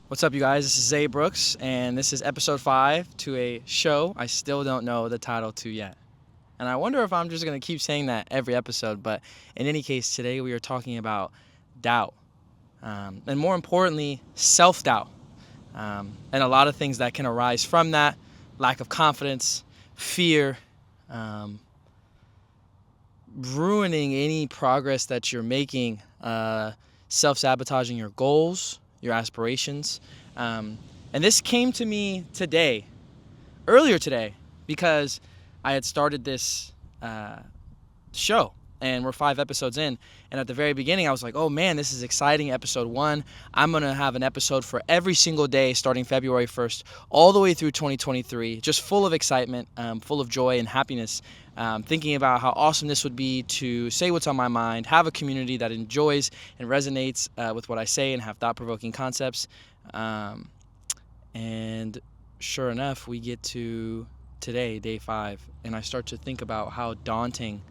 What's up, you guys? This is Zay Brooks, and this is episode 5 to a show I still don't know the title to yet. And I wonder if I'm just going to keep saying that every episode, but in any case, today we are talking about doubt. And more importantly, self doubt. And a lot of things that can arise from that: lack of confidence, fear, um, ruining any progress that you're making, self sabotaging your goals, your aspirations. And this came to me earlier today, because I had started this show, and we're 5 episodes in. And at the very beginning, I was like, oh man, this is exciting. Episode 1, I'm going to have an episode for every single day starting February 1st, all the way through 2023, just full of excitement, full of joy and happiness, thinking about how awesome this would be to say what's on my mind, have a community that enjoys and resonates with what I say, and have thought-provoking concepts. And sure enough, we get to today, day 5, and I start to think about how daunting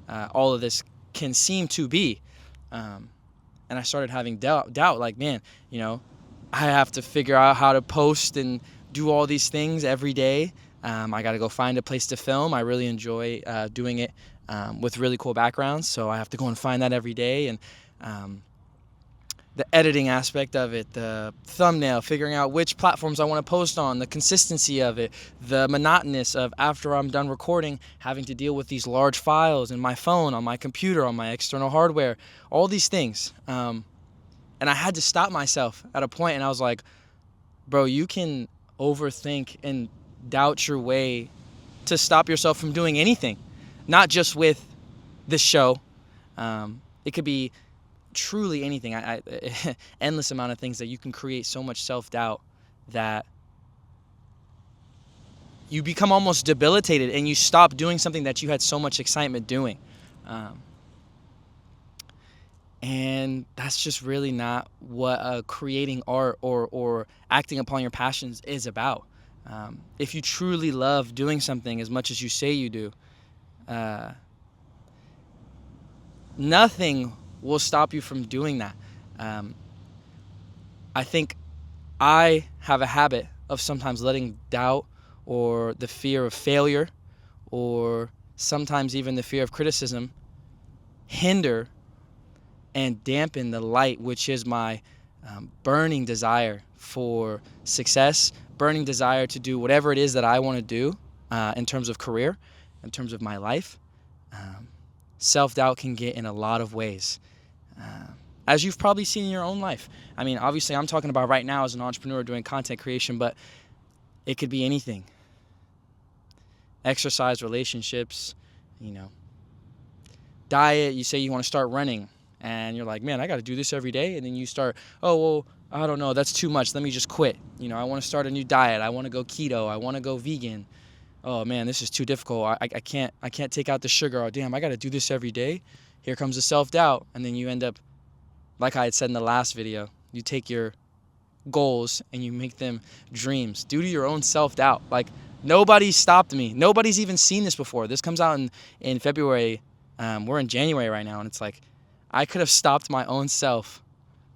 all of this can seem to be. And I started having doubt, like, man, I have to figure out how to post and do all these things every day. I got to go find a place to film. I really enjoy doing it with really cool backgrounds, so I have to go and find that every day. And the editing aspect of it, the thumbnail, figuring out which platforms I want to post on, the consistency of it, the monotonous of, after I'm done recording, having to deal with these large files in my phone, on my computer, on my external hardware, all these things. And I had to stop myself at a point, and I was like, bro, you can overthink and doubt your way to stop yourself from doing anything, not just with this show. It could be truly anything. Endless amount of things that you can create so much self-doubt that you become almost debilitated and you stop doing something that you had so much excitement doing. And that's just really not what creating art or acting upon your passions is about. If you truly love doing something as much as you say you do, nothing will stop you from doing that. I think I have a habit of sometimes letting doubt, or the fear of failure, or sometimes even the fear of criticism, hinder and dampen the light, which is my burning desire for success, burning desire to do whatever it is that I want to do in terms of career, in terms of my life. Self-doubt can get in a lot of ways, as you've probably seen in your own life. I mean, obviously, I'm talking about right now as an entrepreneur doing content creation, but it could be anything. Exercise, relationships, diet. You say you want to start running, and you're like, man, I got to do this every day. And then you start, oh, well, I don't know, that's too much. Let me just quit. I want to start a new diet. I want to go keto. I want to go vegan. Oh man, this is too difficult. I can't take out the sugar. Oh damn, I got to do this every day. Here comes the self-doubt, and then you end up, like I had said in the last video, you take your goals and you make them dreams due to your own self-doubt. Like, nobody stopped me. Nobody's even seen this before. This comes out in February. We're in January right now, and it's like, I could have stopped my own self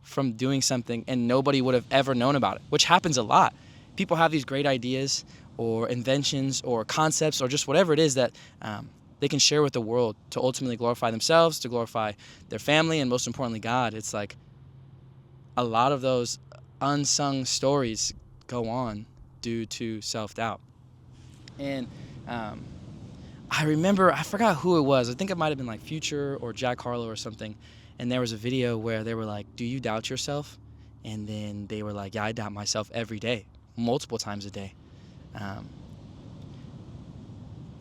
from doing something and nobody would have ever known about it, which happens a lot. People have these great ideas or inventions or concepts or just whatever it is that they can share with the world to ultimately glorify themselves, to glorify their family, and most importantly, God. It's like a lot of those unsung stories go on due to self-doubt. And I remember, I forgot who it was. I think it might have been like Future or Jack Harlow or something. And there was a video where they were like, do you doubt yourself? And then they were like, yeah, I doubt myself every day, multiple times a day.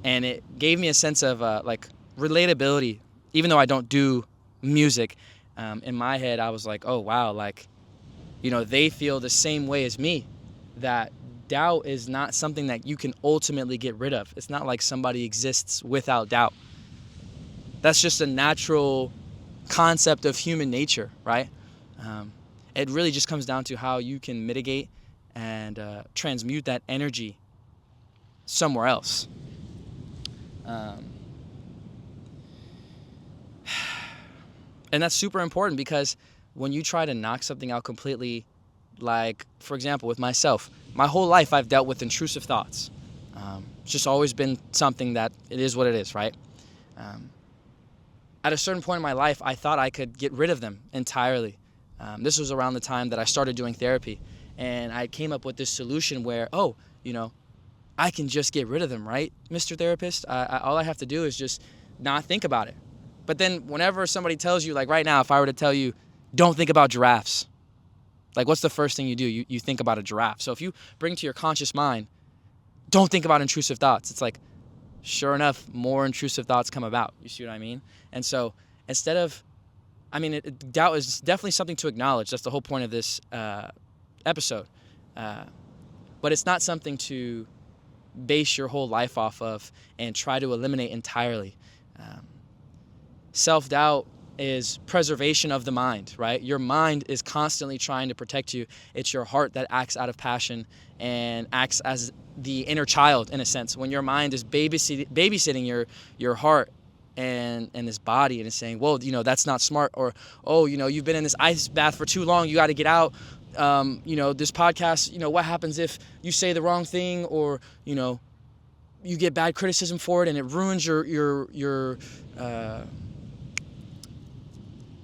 And it gave me a sense of like relatability. Even though I don't do music, in my head I was like, oh wow, like, they feel the same way as me, that doubt is not something that you can ultimately get rid of. It's not like somebody exists without doubt. That's just a natural concept of human nature, right? It really just comes down to how you can mitigate and transmute that energy somewhere else. And that's super important, because when you try to knock something out completely Like, for example, with myself, my whole life I've dealt with intrusive thoughts. It's just always been something that it is what it is, right? At a certain point in my life, I thought I could get rid of them entirely. This was around the time that I started doing therapy, and I came up with this solution where, I can just get rid of them, right, Mr. Therapist? All I have to do is just not think about it. But then whenever somebody tells you, like right now, if I were to tell you, don't think about giraffes, like what's the first thing you do? You think about a giraffe. So if you bring to your conscious mind, don't think about intrusive thoughts, it's like, sure enough, more intrusive thoughts come about. You see what I mean? And so instead of, doubt is definitely something to acknowledge. That's the whole point of this episode. But it's not something to base your whole life off of and try to eliminate entirely. Self-doubt is preservation of the mind, right? Your mind is constantly trying to protect you. It's your heart that acts out of passion and acts as the inner child, in a sense. When your mind is babysitting your heart and this body, and is saying, well, that's not smart, or, oh, you've been in this ice bath for too long, you got to get out. This podcast, what happens if you say the wrong thing, or, you get bad criticism for it and it ruins your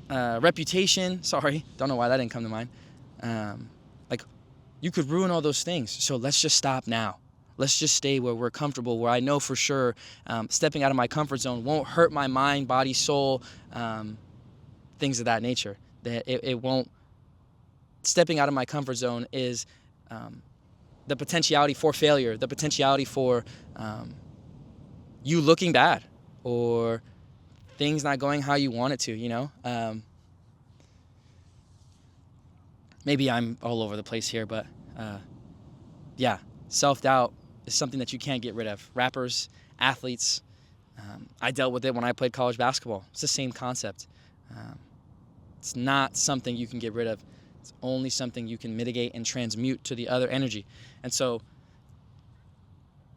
reputation. Sorry, don't know why that didn't come to mind. Like, you could ruin all those things. So let's just stop now. Let's just stay where we're comfortable, where I know for sure stepping out of my comfort zone won't hurt my mind, body, soul, things of that nature. That it won't. Stepping out of my comfort zone is the potentiality for failure, the potentiality for you looking bad, or things not going how you want it to, maybe I'm all over the place here, but yeah, self-doubt is something that you can't get rid of. Rappers, athletes, I dealt with it when I played college basketball. It's the same concept. It's not something you can get rid of. It's only something you can mitigate and transmute to the other energy. And so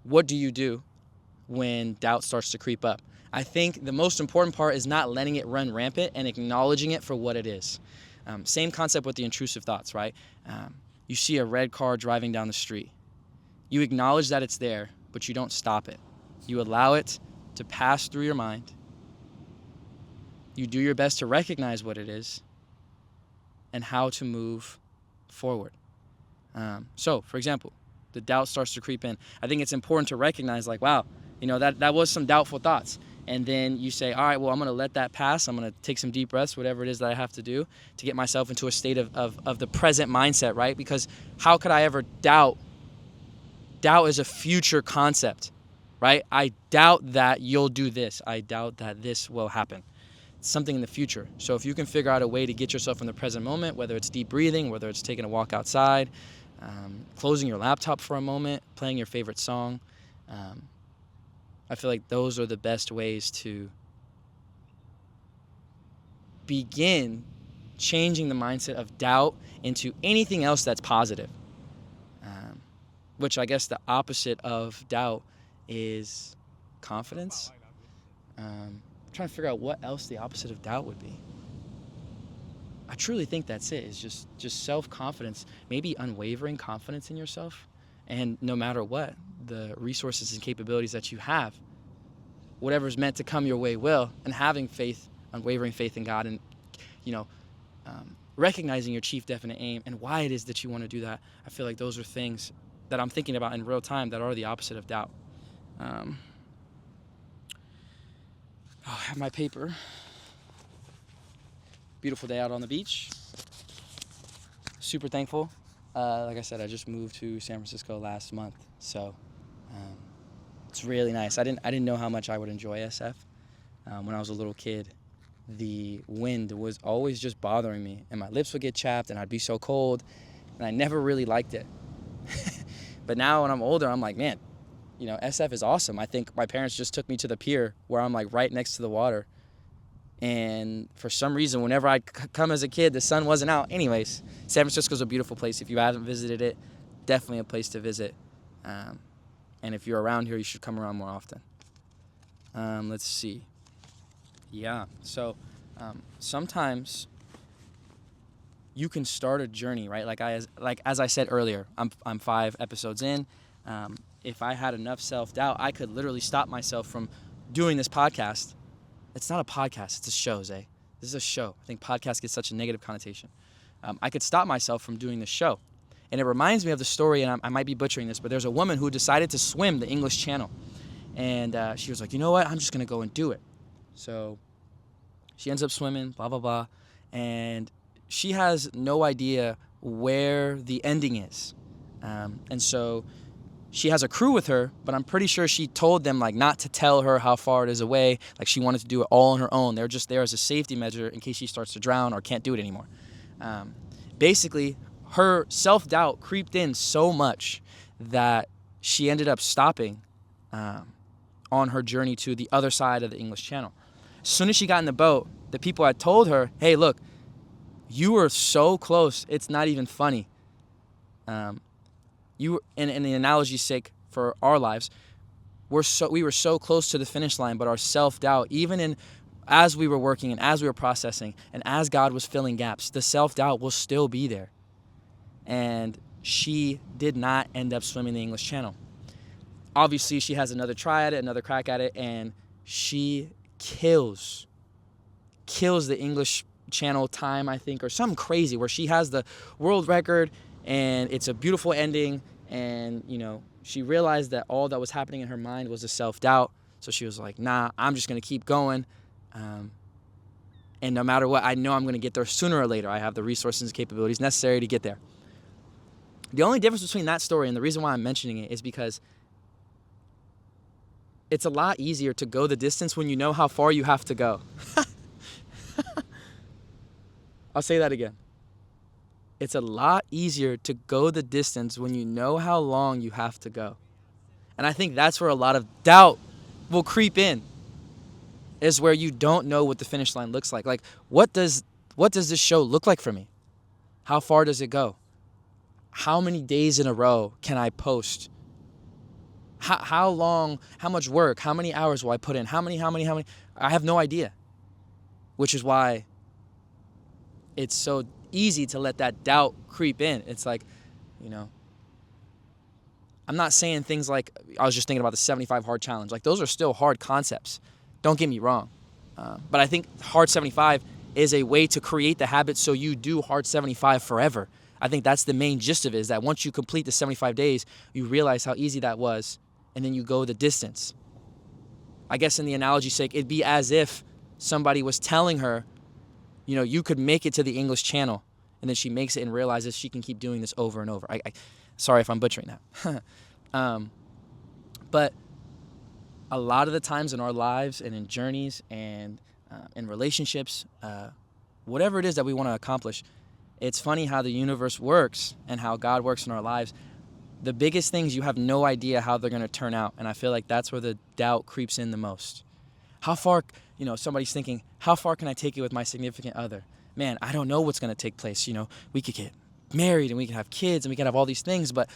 what do you do when doubt starts to creep up? I think the most important part is not letting it run rampant and acknowledging it for what it is. Same concept with the intrusive thoughts, right? You see a red car driving down the street. You acknowledge that it's there, but you don't stop it. You allow it to pass through your mind. You do your best to recognize what it is and how to move forward. So, for example, the doubt starts to creep in. I think it's important to recognize, like, wow, that was some doubtful thoughts. And then you say, all right, well, I'm going to let that pass. I'm going to take some deep breaths, whatever it is that I have to do to get myself into a state of the present mindset, right? Because how could I ever doubt? Doubt is a future concept, right? I doubt that you'll do this. I doubt that this will happen. It's something in the future. So if you can figure out a way to get yourself in the present moment, whether it's deep breathing, whether it's taking a walk outside, closing your laptop for a moment, playing your favorite song, I feel like those are the best ways to begin changing the mindset of doubt into anything else that's positive. Which I guess the opposite of doubt is confidence. I'm trying to figure out what else the opposite of doubt would be. I truly think that's it. It's just self-confidence, maybe unwavering confidence in yourself. And no matter what, the resources and capabilities that you have, whatever's meant to come your way will, and having faith, unwavering faith in God, and recognizing your chief definite aim and why it is that you want to do that. I feel like those are things that I'm thinking about in real time that are the opposite of doubt. I have my paper. Beautiful day out on the beach. Super thankful. Like I said, I just moved to San Francisco last month, so it's really nice. I didn't know how much I would enjoy SF. When I was a little kid, the wind was always just bothering me, and my lips would get chapped, and I'd be so cold, and I never really liked it. But now when I'm older, I'm like, man, SF is awesome. I think my parents just took me to the pier where I'm like right next to the water. And for some reason, whenever I'd come as a kid, the sun wasn't out. Anyways, San Francisco's a beautiful place. If you haven't visited it, definitely a place to visit. And if you're around here, you should come around more often. Let's see. Yeah, so sometimes you can start a journey, right? As I said earlier, I'm 5 episodes in. If I had enough self-doubt, I could literally stop myself from doing this podcast. It's not a podcast, it's a show, Zay. This is a show. I think podcast gets such a negative connotation. I could stop myself from doing the show. And it reminds me of the story, and I might be butchering this, but there's a woman who decided to swim the English Channel. And she was like, you know what? I'm just going to go and do it. So she ends up swimming, blah, blah, blah. And she has no idea where the ending is. And so she has a crew with her, but I'm pretty sure she told them like not to tell her how far it is away. Like she wanted to do it all on her own. They're just there as a safety measure in case she starts to drown or can't do it anymore. Basically, her self-doubt creeped in so much that she ended up stopping on her journey to the other side of the English Channel. As soon as she got in the boat, the people had told her, hey, look, you were so close, it's not even funny. You, in the analogy's sake for our lives, we were so close to the finish line, but our self-doubt, even as we were working and as we were processing and as God was filling gaps, the self-doubt will still be there. And she did not end up swimming the English Channel. Obviously, she has another try at it, another crack at it, and she kills the English Channel time, I think, or something crazy where she has the world record, and it's a beautiful ending. And, you know, she realized that all that was happening in her mind was a self-doubt. So she was like, nah, I'm just going to keep going. And no matter what, I know I'm going to get there sooner or later. I have the resources and capabilities necessary to get there. The only difference between that story and the reason why I'm mentioning it is because it's a lot easier to go the distance when you know how far you have to go. I'll say that again. It's a lot easier to go the distance when you know how long you have to go. And I think that's where a lot of doubt will creep in, is where you don't know what the finish line looks like. Like, what does this show look like for me? How far does it go? How many days in a row can I post? How long, how much work, how many hours will I put in? How many? I have no idea. Which is why it's so easy to let that doubt creep in. It's like, you know, I'm not saying things like, I was just thinking about the 75 hard challenge. Like, those are still hard concepts. Don't get me wrong. But I think hard 75 is a way to create the habit so you do hard 75 forever. I think that's the main gist of it, is that once you complete the 75 days, you realize how easy that was, and then you go the distance. I guess in the analogy's sake, it'd be as if somebody was telling her, you know, you could make it to the English Channel, and then she makes it and realizes she can keep doing this over and over. Sorry if I'm butchering that. But a lot of the times in our lives and in journeys and in relationships, whatever it is that we want to accomplish, it's funny how the universe works and how God works in our lives. The biggest things, you have no idea how they're going to turn out. And I feel like that's where the doubt creeps in the most. How far, you know, somebody's thinking, how far can I take it with my significant other? Man, I don't know what's going to take place. You know, we could get married and we can have kids and we can have all these things, but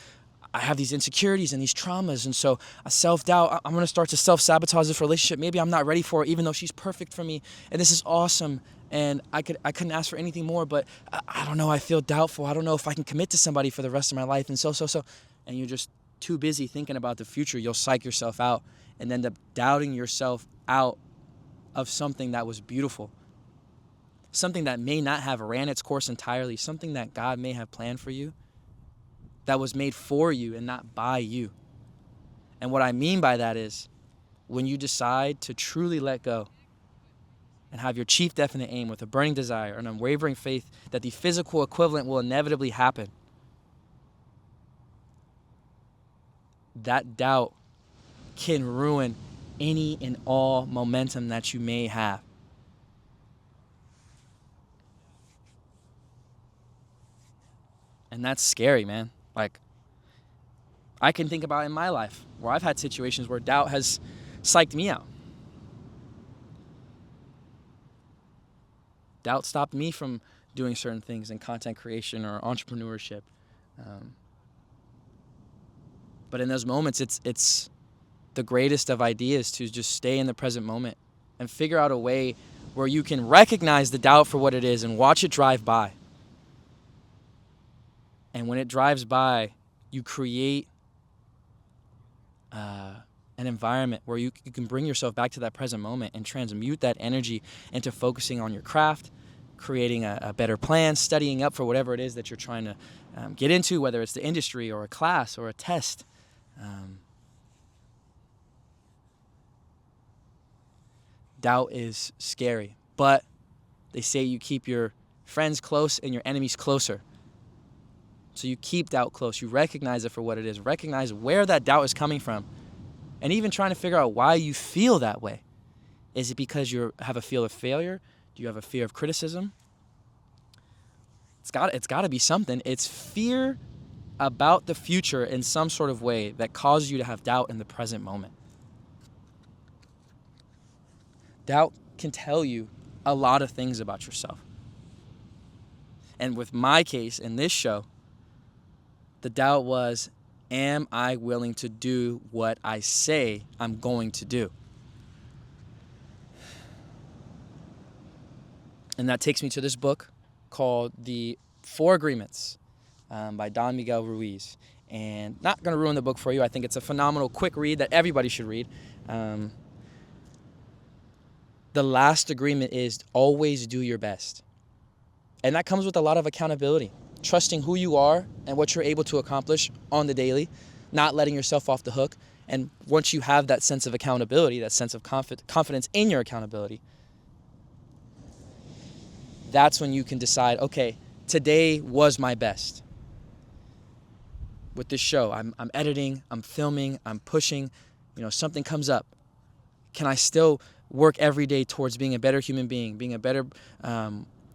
I have these insecurities and these traumas. And so a self-doubt, I'm going to start to self-sabotage this relationship. Maybe I'm not ready for it, even though she's perfect for me. And this is awesome. And I couldn't ask for anything more, but I don't know. I feel doubtful. I don't know if I can commit to somebody for the rest of my life. And so. And you're just too busy thinking about the future. You'll psych yourself out and end up doubting yourself out of something that was beautiful. Something that may not have ran its course entirely. Something that God may have planned for you, that was made for you and not by you. And what I mean by that is, when you decide to truly let go and have your chief definite aim with a burning desire and unwavering faith that the physical equivalent will inevitably happen, that doubt can ruin any and all momentum that you may have. And that's scary, man. Like, I can think about in my life where I've had situations where doubt has psyched me out. Doubt stopped me from doing certain things in content creation or entrepreneurship. But in those moments, it's the greatest of ideas to just stay in the present moment and figure out a way where you can recognize the doubt for what it is and watch it drive by. And when it drives by, you create an environment where you can bring yourself back to that present moment and transmute that energy into focusing on your craft, creating a better plan, studying up for whatever it is that you're trying to get into, whether it's the industry or a class or a test. Doubt is scary, but they say you keep your friends close and your enemies closer. So you keep doubt close. You recognize it for what it is. Recognize where that doubt is coming from. And even trying to figure out why you feel that way. Is it because you have a fear of failure? Do you have a fear of criticism? It's got to be something. It's fear about the future in some sort of way that causes you to have doubt in the present moment. Doubt can tell you a lot of things about yourself. And with my case in this show, the doubt was, am I willing to do what I say I'm going to do? And that takes me to this book called The Four Agreements by Don Miguel Ruiz. And not going to ruin the book for you. I think it's a phenomenal, quick read that everybody should read. The last agreement is always do your best. And that comes with a lot of accountability. Trusting who you are and what you're able to accomplish on the daily, not letting yourself off the hook. And once you have that sense of accountability, that sense of confidence in your accountability, that's when you can decide, okay, today was my best. With this show, I'm editing, I'm filming, I'm pushing, something comes up. Can I still work every day towards being a better human being, being a better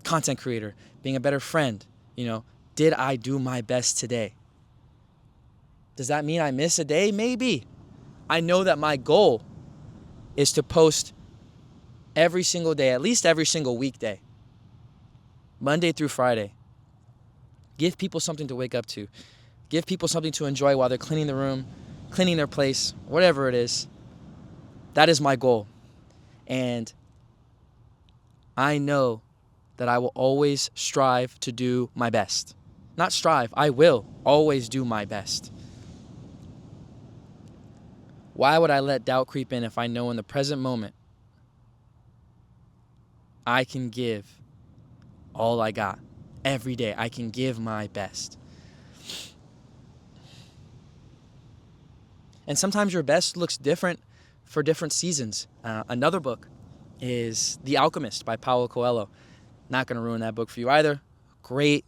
content creator, being a better friend? Did I do my best today? Does that mean I miss a day? Maybe. I know that my goal is to post every single day, at least every single weekday, Monday through Friday. Give people something to wake up to. Give people something to enjoy while they're cleaning the room, cleaning their place, whatever it is. That is my goal. And I know that I will always strive to do my best. Not strive, I will always do my best. Why would I let doubt creep in if I know in the present moment I can give all I got? Every day I can give my best. And sometimes your best looks different for different seasons. Another book is The Alchemist by Paulo Coelho. Not going to ruin that book for you either. Great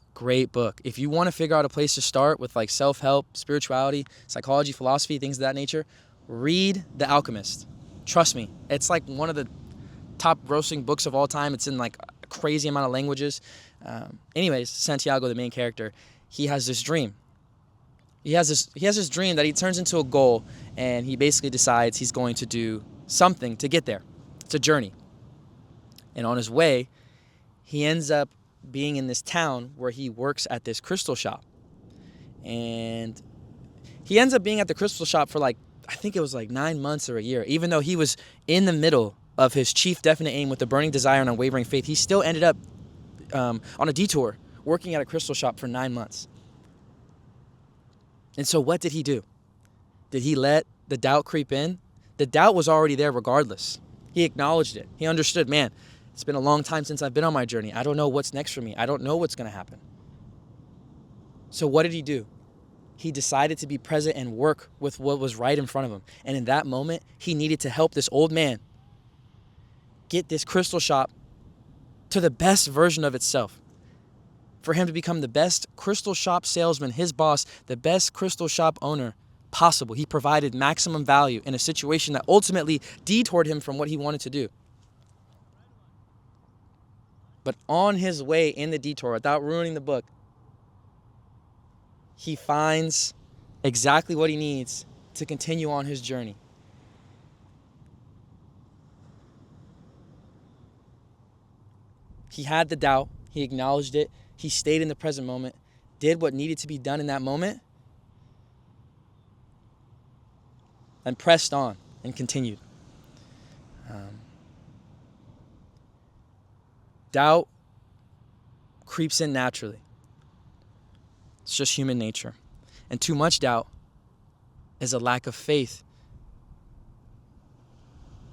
book. If you want to figure out a place to start with like self-help, spirituality, psychology, philosophy, things of that nature, read The Alchemist. Trust me, it's like one of the top grossing books of all time. It's in like a crazy amount of languages. Anyways, Santiago, the main character, he has this dream. He has this dream that he turns into a goal, and he basically decides he's going to do something to get there. It's a journey. And on his way, he ends up being in this town where he works at this crystal shop. And he ends up being at the crystal shop for I think it was 9 months or a year. Even though he was in the middle of his chief definite aim with a burning desire and unwavering faith, he still ended up on a detour working at a crystal shop for 9 months. And so what did he do? Did he let the doubt creep in? The doubt was already there regardless. He acknowledged it. He understood, man, it's been a long time since I've been on my journey. I don't know what's next for me. I don't know what's going to happen. So what did he do? He decided to be present and work with what was right in front of him. And in that moment, he needed to help this old man get this crystal shop to the best version of itself. For him to become the best crystal shop salesman, his boss, the best crystal shop owner possible. He provided maximum value in a situation that ultimately detoured him from what he wanted to do. But on his way in the detour, without ruining the book, he finds exactly what he needs to continue on his journey. He had the doubt. He acknowledged it. He stayed in the present moment, did what needed to be done in that moment, and pressed on and continued. Doubt creeps in naturally. It's just human nature. And too much doubt is a lack of faith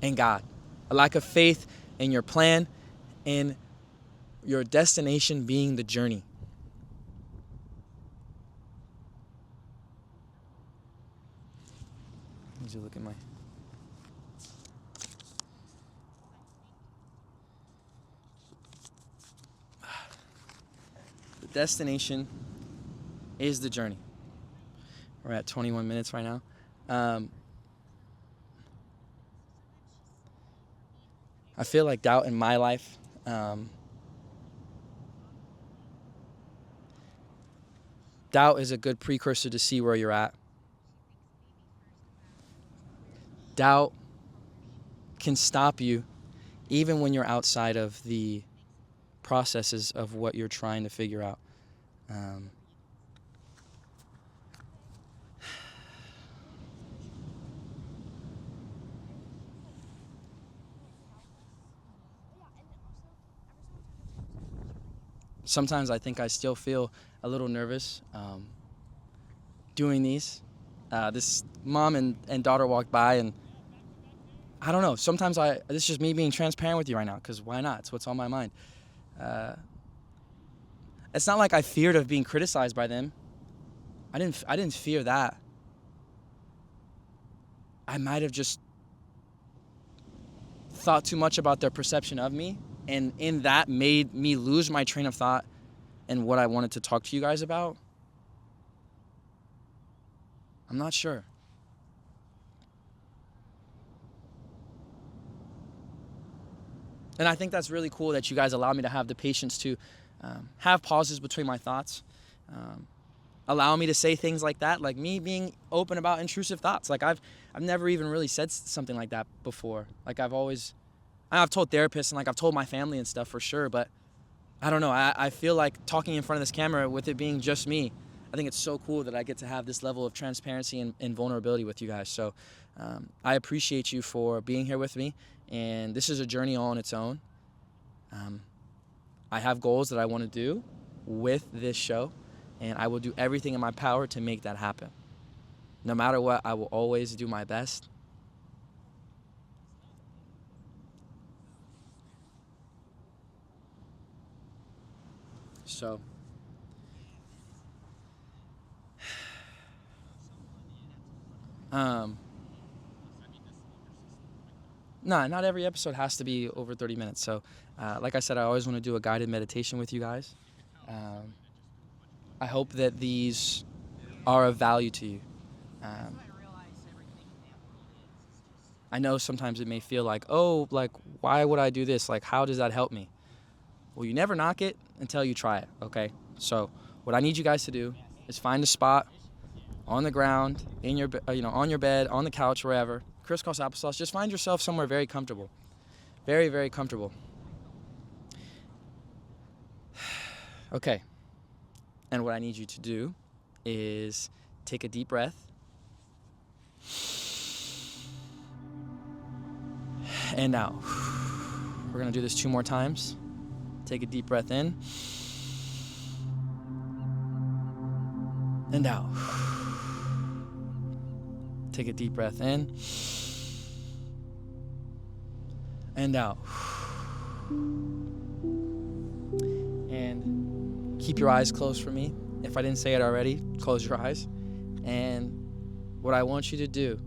in God, a lack of faith in your plan, in your destination being the journey. Let me look at my... The destination is the journey. We're at 21 minutes right now. I feel like doubt in my life, doubt is a good precursor to see where you're at. Doubt can stop you even when you're outside of the processes of what you're trying to figure out. Sometimes I think I still feel a little nervous doing these. This mom and daughter walked by, and I don't know. Sometimes this is just me being transparent with you right now, because why not? It's what's on my mind. It's not like I feared of being criticized by them. I didn't fear that. I might have just thought too much about their perception of me, and in that made me lose my train of thought and what I wanted to talk to you guys about. I'm not sure. And I think that's really cool that you guys allow me to have the patience to have pauses between my thoughts. Allow me to say things like that, like me being open about intrusive thoughts. Like I've never even really said something like that before. Like I've told therapists and like I've told my family and stuff for sure, but I don't know. I feel like talking in front of this camera with it being just me, I think it's so cool that I get to have this level of transparency and vulnerability with you guys. So I appreciate you for being here with me, and this is a journey all on its own. I have goals that I want to do with this show, and I will do everything in my power to make that happen. No matter what, I will always do my best. So, no, not every episode has to be over 30 minutes. So, like I said, I always want to do a guided meditation with you guys. I hope that these are of value to you. I know sometimes it may feel like, oh, like, why would I do this? Like, how does that help me? Well, you never knock it until you try it, okay? So what I need you guys to do is find a spot on the ground, in your, on your bed, on the couch, wherever. Crisscross applesauce. Just find yourself somewhere very comfortable. Very, very comfortable. Okay. And what I need you to do is take a deep breath. And out. We're going to do this 2 more times. Take a deep breath in. And out. Take a deep breath in. And out. And keep your eyes closed for me. If I didn't say it already, close your eyes. And what I want you to do,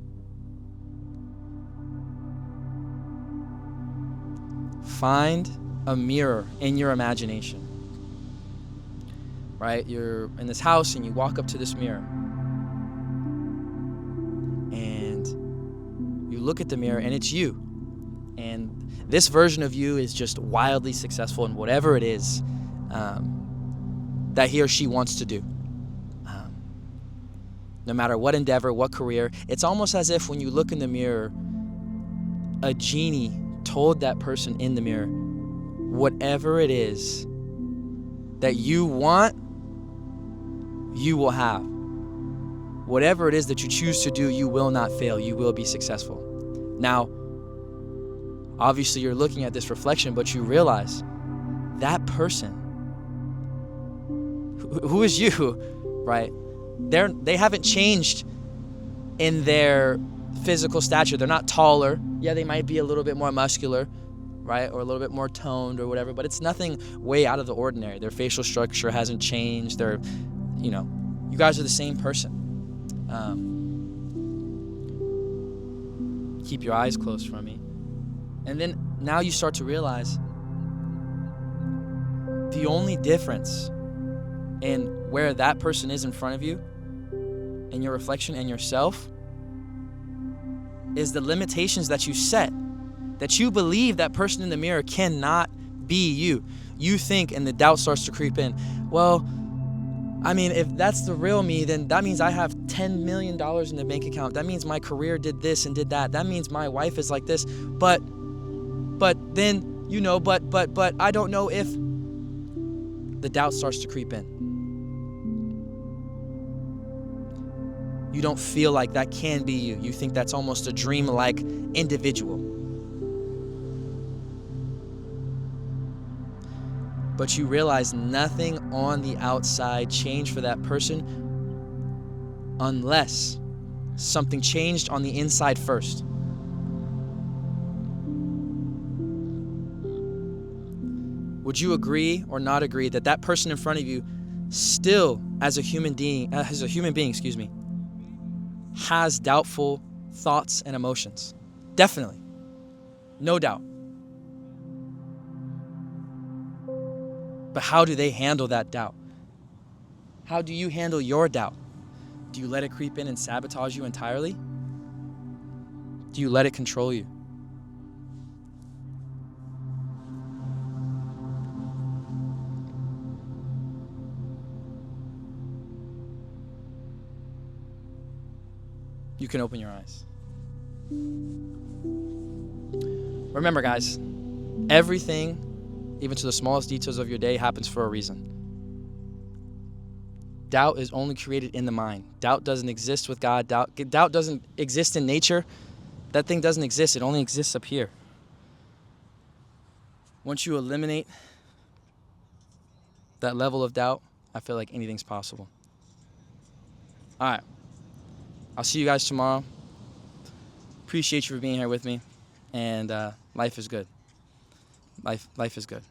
find a mirror in your imagination. Right? You're in this house and you walk up to this mirror. And you look at the mirror and it's you. And this version of you is just wildly successful in whatever it is that he or she wants to do. No matter what endeavor, what career, it's almost as if when you look in the mirror, a genie told that person in the mirror, whatever it is that you want, you will have. Whatever it is that you choose to do, you will not fail. You will be successful. Now, obviously you're looking at this reflection, but you realize that person, who is you, right? They haven't changed in their physical stature. They're not taller. Yeah, they might be a little bit more muscular, right? Or a little bit more toned or whatever, but it's nothing way out of the ordinary. Their facial structure hasn't changed. You guys are the same person. Keep your eyes closed from me. And then now you start to realize the only difference in where that person is in front of you and your reflection and yourself is the limitations that you set, that you believe that person in the mirror cannot be you. You think, and the doubt starts to creep in, well, I mean, if that's the real me, then that means I have $10 million in the bank account. That means my career did this and did that. That means my wife is like this. But then, but I don't know if the doubt starts to creep in. You don't feel like that can be you. You think that's almost a dream-like individual. But you realize nothing on the outside changed for that person unless something changed on the inside first. Would you agree or not agree that that person in front of you still, as a human being, has doubtful thoughts and emotions? Definitely. No doubt. But how do they handle that doubt? How do you handle your doubt? Do you let it creep in and sabotage you entirely? Do you let it control you? You can open your eyes. Remember, guys, everything, even to the smallest details of your day, happens for a reason. Doubt is only created in the mind. Doubt doesn't exist with God. Doubt doesn't exist in nature. That thing doesn't exist. It only exists up here. Once you eliminate that level of doubt, I feel like anything's possible. All right. I'll see you guys tomorrow. Appreciate you for being here with me. And life is good. Life is good.